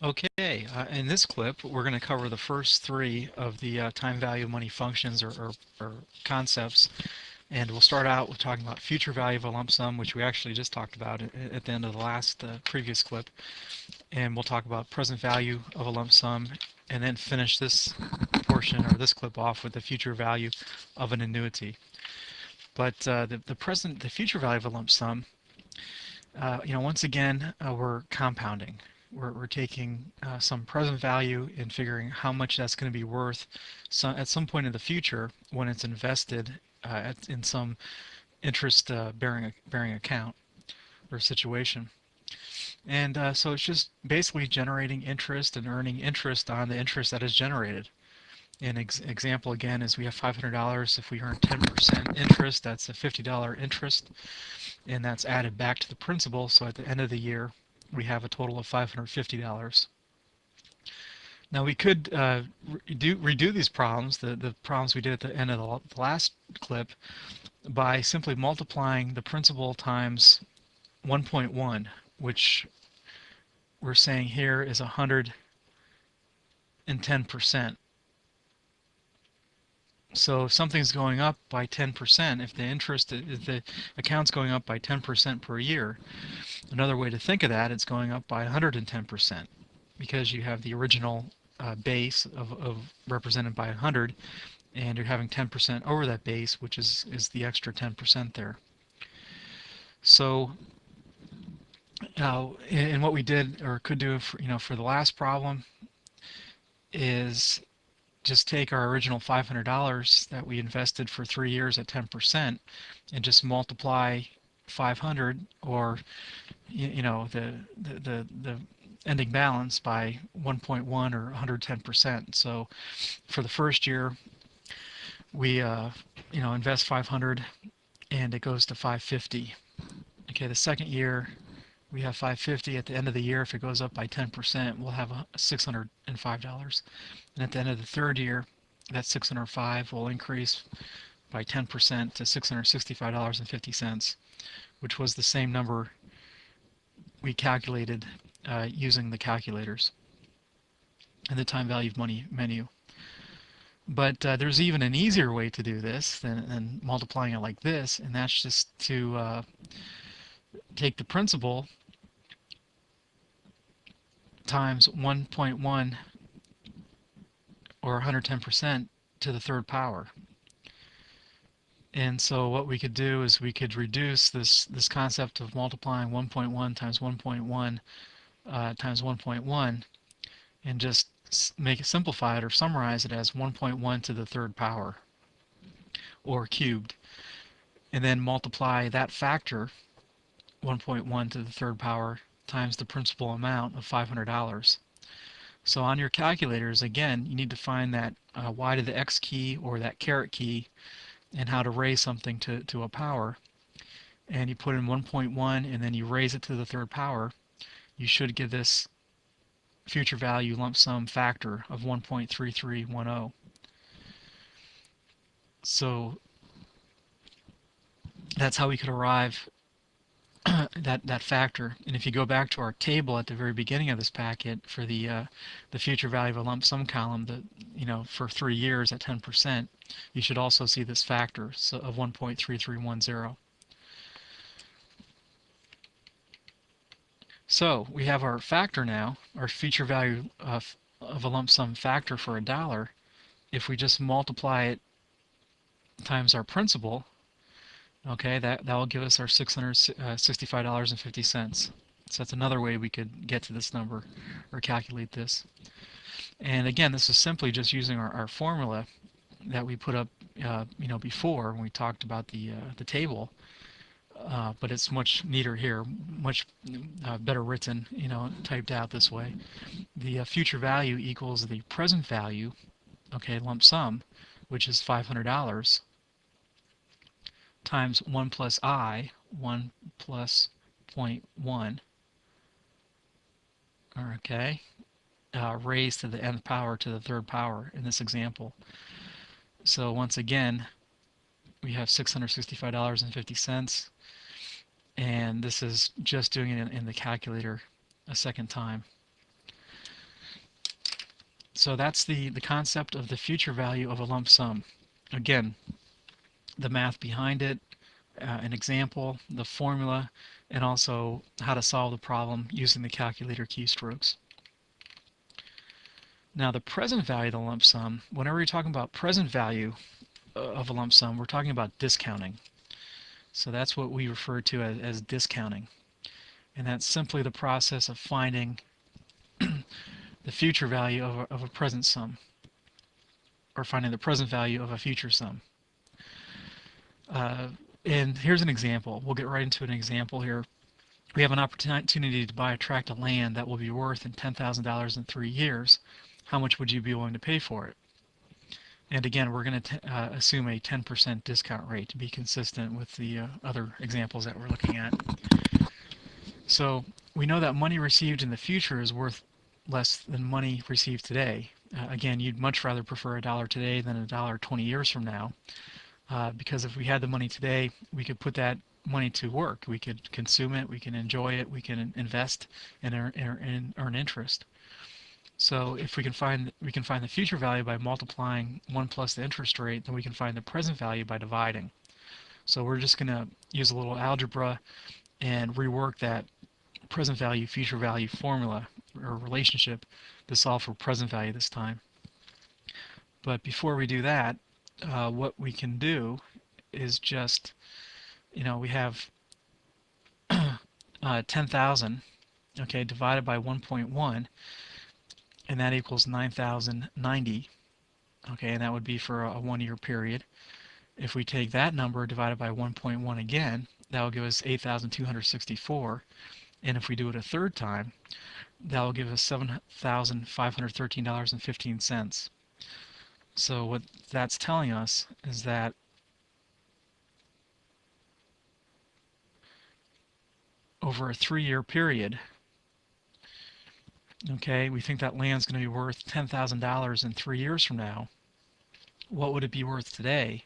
Okay, in this clip, we're going to cover the first three of the time value of money functions or concepts. And we'll start out with talking about future value of a lump sum, which we actually just talked about at the end of the last previous clip. And we'll talk about present value of a lump sum, and then finish this portion or this clip off with the future value of an annuity. But the future value of a lump sum, once again, we're compounding. We're taking some present value and figuring how much that's going to be worth at some point in the future when it's invested in some interest bearing account or situation. And so it's just basically generating interest and earning interest on the interest that is generated. An example again is we have $500. If we earn 10% interest, that's a $50 interest, and that's added back to the principal. So at the end of the year, we have a total of $550. Now we could redo these problems, the problems we did at the end of the last clip, by simply multiplying the principal times 1.1, which we're saying here is 110%. So if something's going up by 10%, if the account's going up by 10% per year, another way to think of that, it's going up by 110%, because you have the original base of represented by 100, and you're having 10% over that base, which is the extra 10% there. So and what we did or could do for the last problem is just take our original $500 that we invested for 3 years at 10% and just multiply 500, or the ending balance, by 1.1 or 110%. So for the first year, we invest 500 and it goes to 550. Okay, the second year we have 550. At the end of the year, if it goes up by 10%, we'll have $605. And at the end of the third year, that 605 will increase by 10% to $665.50, which was the same number we calculated using the calculators and the time value of money menu. But there's even an easier way to do this than multiplying it like this, and that's just to take the principal times 1.1 or 110% to the third power. And so what we could do is we could reduce this concept of multiplying 1.1 times 1.1 times 1.1 and just make it simplified or summarize it as 1.1 to the third power, or cubed, and then multiply that factor, 1.1 to the third power, times the principal amount of $500. So on your calculators, again, you need to find that y to the x key or that caret key and how to raise something to a power. And you put in 1.1 and then you raise it to the third power. You should get this future value lump sum factor of 1.3310. So that's how we could arrive that factor. And if you go back to our table at the very beginning of this packet for the future value of a lump sum column, for 3 years at 10%, you should also see this factor of 1.3310. So we have our factor now, our future value of a lump sum factor for $1. If we just multiply it times our principal, okay, that will give us our $665.50. So that's another way we could get to this number or calculate this. And again, this is simply just using our formula that we put up before when we talked about the table. But it's much neater here, much better written, typed out this way. The future value equals the present value, okay, lump sum, which is $500, times 1 plus I, 1 plus 0.1, okay, raised to the nth power to the third power in this example. So once again, we have $665.50, and this is just doing it in the calculator a second time. So that's the concept of the future value of a lump sum. Again, the math behind it, an example, the formula, and also how to solve the problem using the calculator keystrokes. Now the present value of the lump sum, whenever you're talking about present value of a lump sum, we're talking about discounting. So that's what we refer to as discounting. And that's simply the process of finding the future value of a present sum, or finding the present value of a future sum. And here's an example. We'll get right into an example here. We have an opportunity to buy a tract of land that will be worth $10,000 in 3 years. How much would you be willing to pay for it? And again, we're going to assume a 10% discount rate to be consistent with the other examples that we're looking at. So we know that money received in the future is worth less than money received today. Again, you'd much rather prefer a dollar today than a dollar 20 years from now, because if we had the money today, we could put that money to work. We could consume it, we can enjoy it, we can invest and earn interest. So if we can find the future value by multiplying 1 plus the interest rate, then we can find the present value by dividing. So we're just going to use a little algebra and rework that present value, future value formula or relationship to solve for present value this time. But before we do that, what we can do is just, we have 10,000, okay, divided by 1.1, and that equals 9,090, okay, and that would be for a 1-year period. If we take that number divided by 1.1 again, that will give us 8,264, and if we do it a third time, that will give us $7,513.15. So what that's telling us is that over a 3-year period, okay, we think that land's going to be worth $10,000 in 3 years from now. What would it be worth today,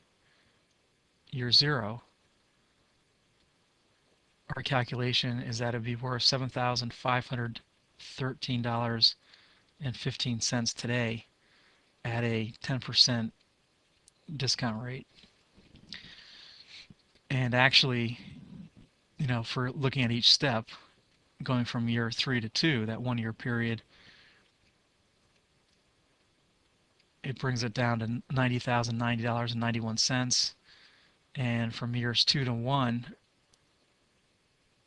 year 0? Our calculation is that it would be worth $7,513.15 today at a 10% discount rate. And actually, for looking at each step, going from year 3 to 2, that 1-year period, it brings it down to $90,090.91. And from years 2 to 1,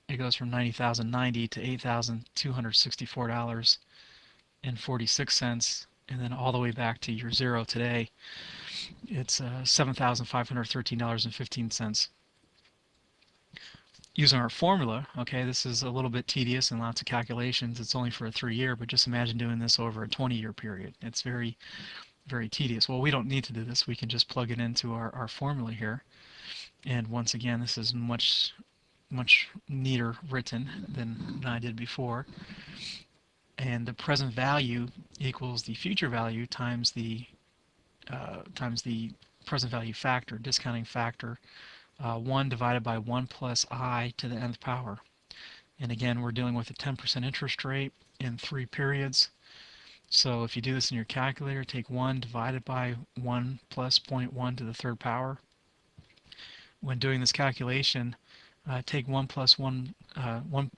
it goes from $90,090 to $8,264.46. And then all the way back to year 0 today, it's $7,513.15. Using our formula, okay, this is a little bit tedious and lots of calculations. It's only for a 3-year, but just imagine doing this over a 20-year period. It's very, very tedious. Well, we don't need to do this. We can just plug it into our formula here. And once again, this is much neater written than I did before. And the present value equals the future value times the present value factor, discounting factor, 1 divided by 1 plus I to the nth power. And again, we're dealing with a 10% interest rate in 3 periods. So if you do this in your calculator, take 1 divided by 1 plus 0.1 to the 3rd power. When doing this calculation, take 1 plus 1,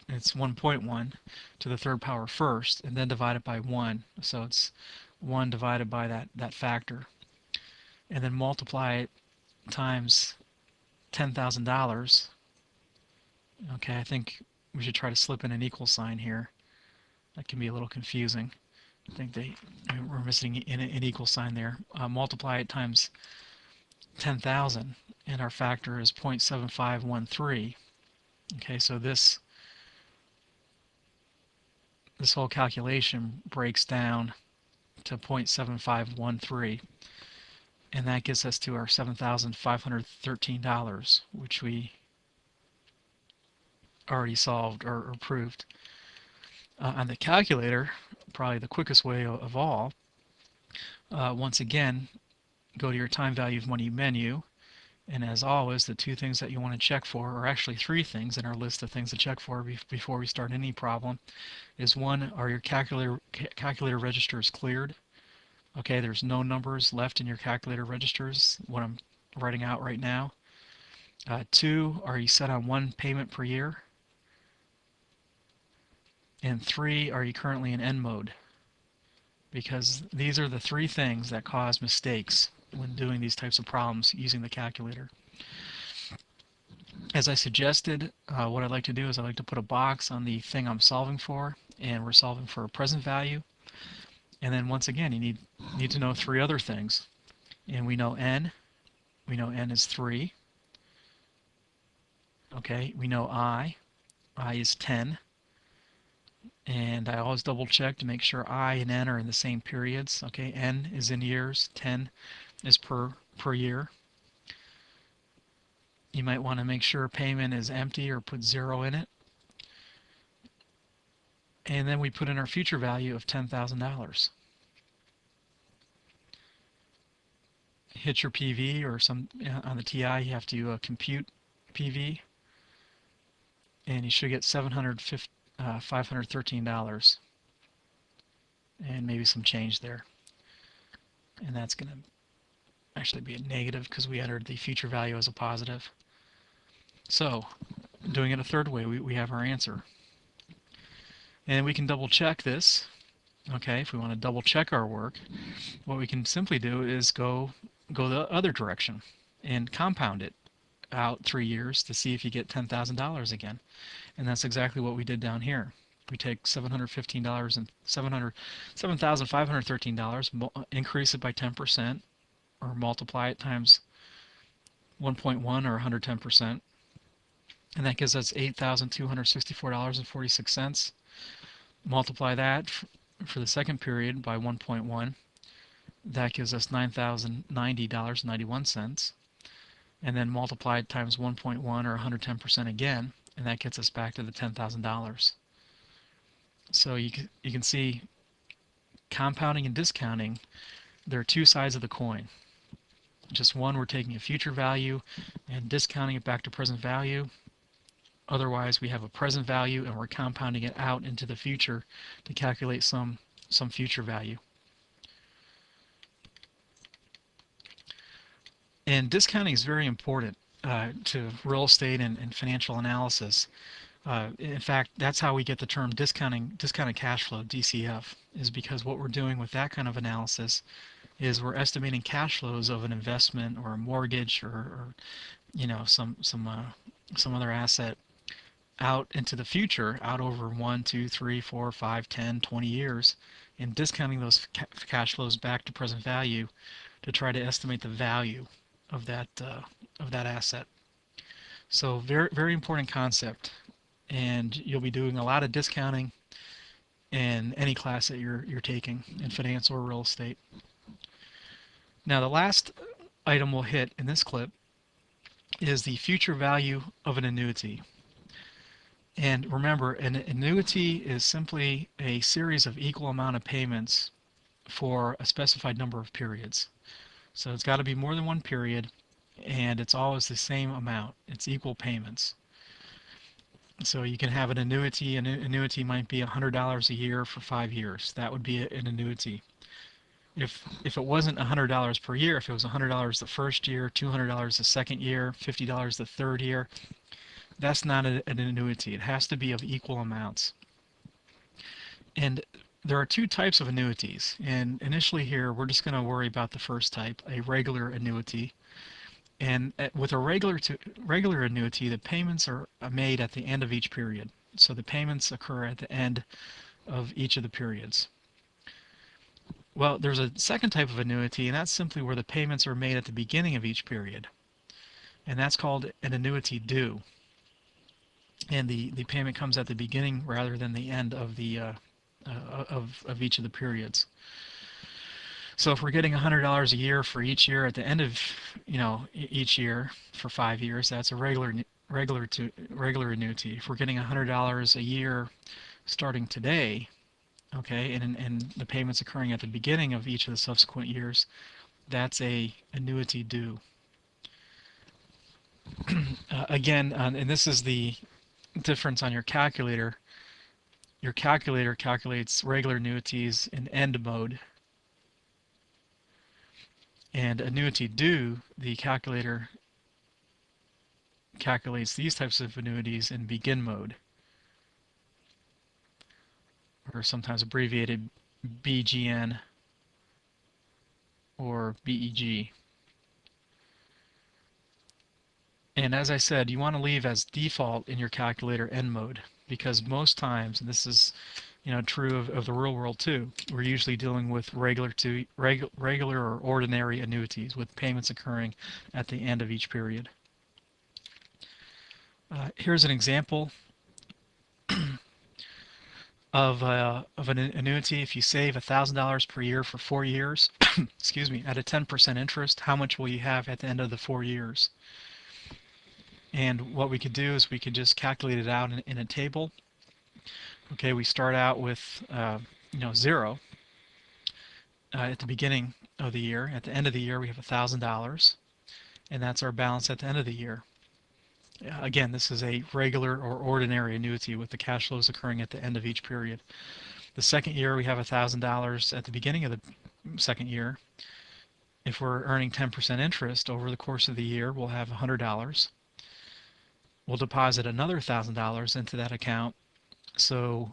it's 1.1 to the 3rd power first, and then divide it by 1. So it's 1 divided by that factor. And then multiply it times $10,000. Okay, I think we should try to slip in an equal sign here. That can be a little confusing. I think we're missing an equal sign there. Multiply it times 10,000, and our factor is 0.7513. Okay, so this whole calculation breaks down to 0.7513. And that gets us to our $7,513, which we already solved or proved. On the calculator, probably the quickest way of all, once again, go to your time value of money menu, and as always, the 2 things that you want to check for, or actually 3 things in our list of things to check for before we start any problem, is 1, are your calculator registers cleared? Okay, there's no numbers left in your calculator registers, what I'm writing out right now. 2, are you set on one payment per year? And 3, are you currently in end mode? Because these are the 3 things that cause mistakes when doing these types of problems using the calculator. As I suggested, what I'd like to do is I'd like to put a box on the thing I'm solving for, and we're solving for a present value. And then once again, you need to know 3 other things. And we know n. We know n is 3. Okay, we know I is 10. And I always double check to make sure I and n are in the same periods. Okay, n is in years, 10 is per year. You might want to make sure payment is empty or put 0 in it. And then we put in our future value of $10,000. Hit your PV, or on the TI you have to compute PV, and you should get $513 and maybe some change there. And that's going to actually be a negative because we entered the future value as a positive. So doing it a third way, we have our answer. And we can double check this. Okay, if we want to double check our work, what we can simply do is go the other direction and compound it out 3 years to see if you get $10,000 again. And that's exactly what we did down here. We take $715 and $7,513, increase it by 10%, or multiply it times 1.1 or 110%, and that gives us $8,264.46. Multiply that for the second period by 1.1, that gives us $9,090.91, and then multiply it times 1.1 or 110% again, and that gets us back to the $10,000. So you can see compounding and discounting, there are 2 sides of the coin. Just one, we're taking a future value and discounting it back to present value. Otherwise, we have a present value and we're compounding it out into the future to calculate some future value. And discounting is very important to real estate and financial analysis. In fact, that's how we get the term discounted cash flow, DCF, is because what we're doing with that kind of analysis is we're estimating cash flows of an investment or a mortgage or some other asset out into the future, out over 1, 2, 3, 4, 5, 10, 20 years, and discounting those cash flows back to present value to try to estimate the value of that asset. So very, very important concept, and you'll be doing a lot of discounting in any class that you're taking in finance or real estate. Now the last item we'll hit in this clip is the future value of an annuity. And remember, an annuity is simply a series of equal amount of payments for a specified number of periods. So it's got to be more than one period, and it's always the same amount. It's equal payments. So you can have an annuity. An annuity might be $100 a year for 5 years. That would be an annuity. If it wasn't $100 per year, if it was $100 the first year, $200 the second year, $50 the third year, that's not an annuity. It has to be of equal amounts. And there are 2 types of annuities. And initially here, we're just going to worry about the first type, a regular annuity. And with a regular annuity, the payments are made at the end of each period. So the payments occur at the end of each of the periods. Well, there's a second type of annuity, and that's simply where the payments are made at the beginning of each period. And that's called an annuity due. And the payment comes at the beginning rather than the end of the of each of the periods. So if we're getting $100 a year for each year at the end of each year for 5 years, that's a regular annuity. If we're getting $100 a year starting today, okay, and the payments occurring at the beginning of each of the subsequent years, that's a annuity due. Again, and this is the difference on your calculator. Your calculator calculates regular annuities in end mode, And annuity due, the calculator calculates these types of annuities in begin mode, or sometimes abbreviated BGN or BEG. And as I said, you want to leave as default in your calculator end mode, because most times, and this is true of the real world too, we're usually dealing with regular or ordinary annuities with payments occurring at the end of each period. Here's an example of an annuity. If you save $1,000 per year for 4 years, excuse me, at a 10% interest, how much will you have at the end of the 4 years? And what we could do is we could just calculate it out in a table. Okay, we start out with 0 at the beginning of the year. At the end of the year, we have $1,000, and that's our balance at the end of the year. Again, this is a regular or ordinary annuity with the cash flows occurring at the end of each period. The second year, we have $1,000 at the beginning of the second year. If we're earning 10% interest over the course of the year, we'll have $100. We'll deposit another $1,000 into that account. So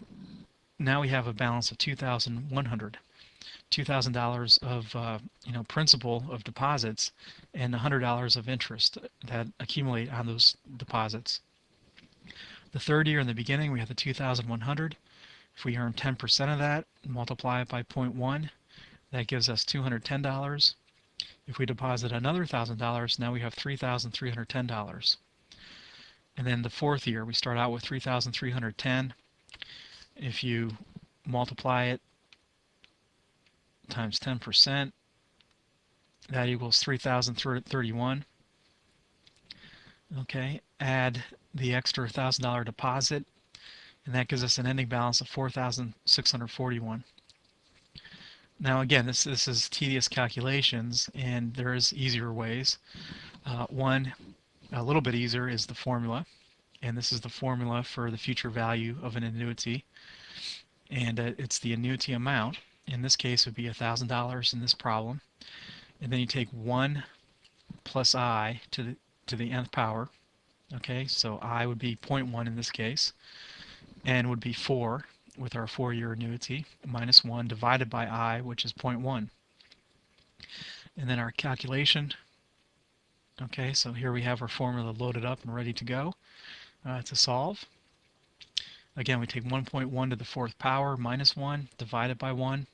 now we have a balance of $2,100. $2,000 of principal of deposits and $100 of interest that accumulate on those deposits. The third year in the beginning, we have the $2,100. If we earn 10% of that, multiply it by 0.1, that gives us $210. If we deposit another $1,000, now we have $3,310. And then the fourth year, we start out with $3,310. If you multiply it times 10%, that equals 3,031. Okay, add the extra $1,000 deposit, and that gives us an ending balance of 4,641. Now again, this is tedious calculations, and there is easier ways. One, a little bit easier, is the formula, and this is the formula for the future value of an annuity, and it's the annuity amount. In this case, it would be $1,000 in this problem, and then you take 1 plus I to the nth power. Okay, so I would be 0.1 in this case, and would be 4 with our 4-year annuity, minus 1 divided by I, which is 0.1. And then our calculation. Okay, so here we have our formula loaded up and ready to go to solve. Again, we take 1.1 to the 4th power minus 1 divided by 1,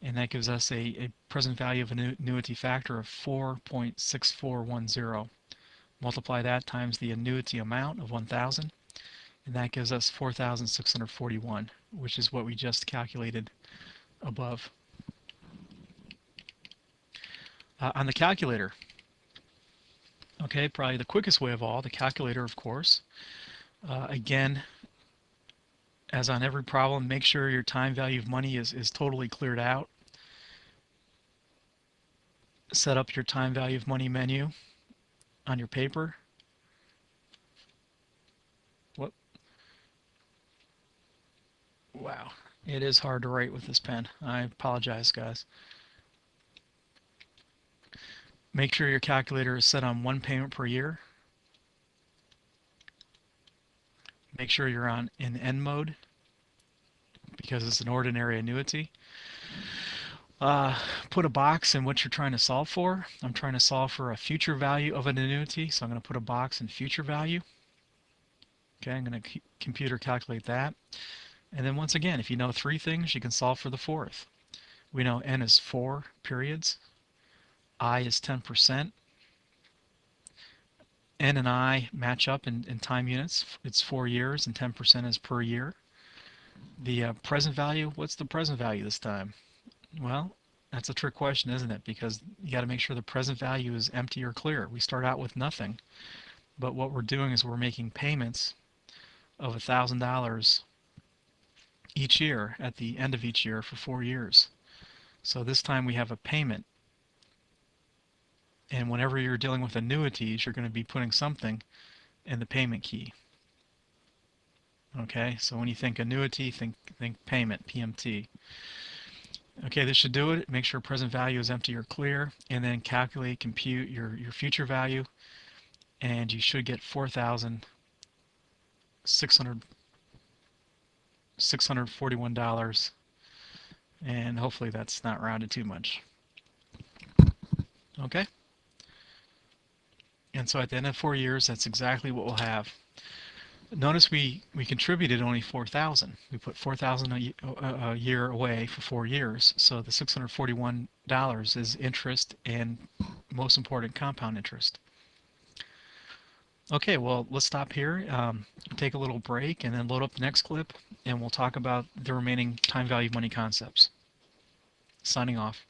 and that gives us a present value of an annuity factor of 4.6410. Multiply that times the annuity amount of 1,000, and that gives us 4,641, which is what we just calculated above. On the calculator, okay, probably the quickest way of all, the calculator, of course. Again, as on every problem, make sure your time value of money is totally cleared out. Set up your time value of money menu on your paper. What? Wow, it is hard to write with this pen. I apologize, guys. Make sure your calculator is set on 1 payment per year. Make sure you're in end mode because it's an ordinary annuity. Put a box in what you're trying to solve for. I'm trying to solve for a future value of an annuity, so I'm going to put a box in future value. Okay, I'm going to computer calculate that. And then once again, if you know 3 things, you can solve for the 4th. We know N is 4 periods. I is 10%. N and I match up in time units. It's 4 years, and 10% is per year. The present value, what's the present value this time? Well, that's a trick question, isn't it? Because you got to make sure the present value is empty or clear. We start out with nothing, but what we're doing is we're making payments of $1,000 each year at the end of each year for 4 years. So this time we have a payment, and whenever you're dealing with annuities, you're going to be putting something in the payment key. Okay, so when you think annuity, think payment, PMT. Okay, this should do it. Make sure present value is empty or clear, and then calculate, compute your future value, and you should get 4,641, and hopefully that's not rounded too much. Okay, and so at the end of 4 years, that's exactly what we'll have. Notice we contributed only 4,000. We put 4,000 a year away for 4 years. So the $641 is interest and, most important, compound interest. Okay, well, let's stop here, take a little break, and then load up the next clip, and we'll talk about the remaining time value of money concepts. Signing off.